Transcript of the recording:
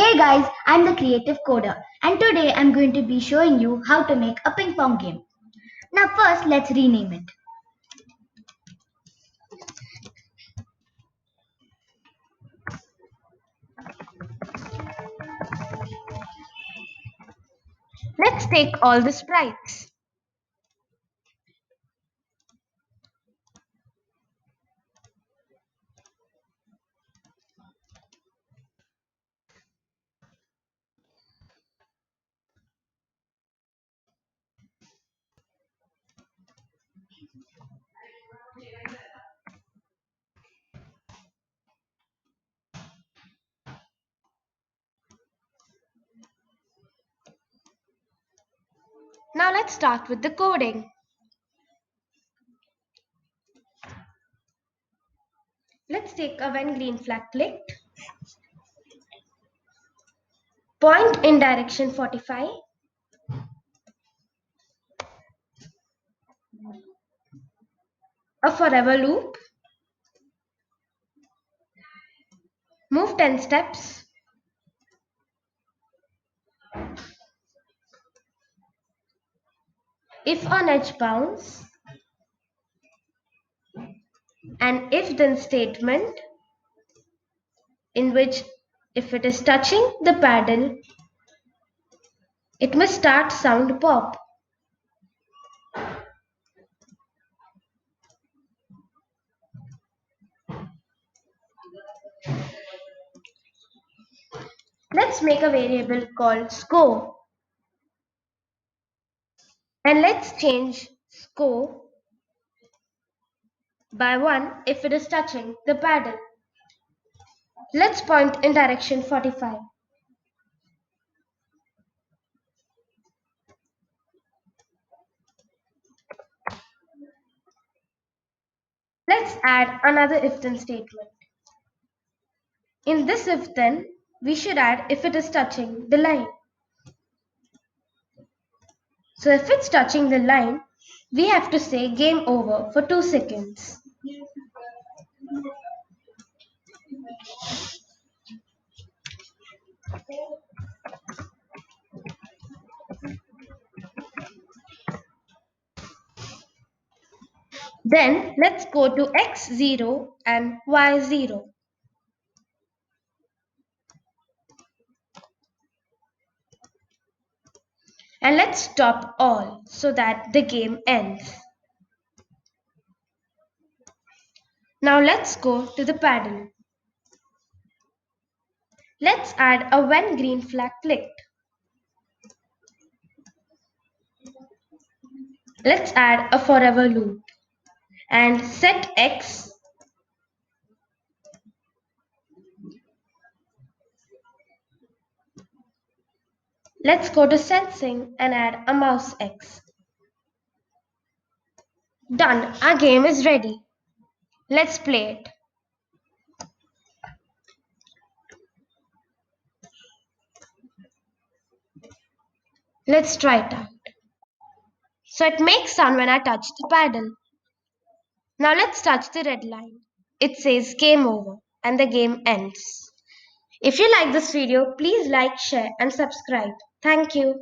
Hey guys, I'm the Creative Coder and today I'm going to be showing you how to make a ping pong game. Now first let's rename it. Let's take all the sprites. Now let's start with the coding. Let's take a when green flag clicked. Point in direction 45. A forever loop. Move 10 steps. If on edge bounce. An if then statement in which if it is touching the paddle, it must start sound pop. Let's make a variable called score. And let's change score by 1 if it is touching the paddle. Let's point in direction 45. Let's add another if then statement. In this if then, we should add if it is touching the line. So if it's touching the line, we have to say game over for 2 seconds. Then let's go to x0 and y0. And let's stop all so that the game ends. Now let's go to the paddle. Let's add a when green flag clicked. Let's add a forever loop and set x. Let's go to sensing and add a mouse x. Done, our game is ready. Let's play it. Let's try it out. So it makes sound when I touch the paddle. Now let's touch the red line. It says game over and the game ends. If you like this video, please like, share and subscribe. Thank you.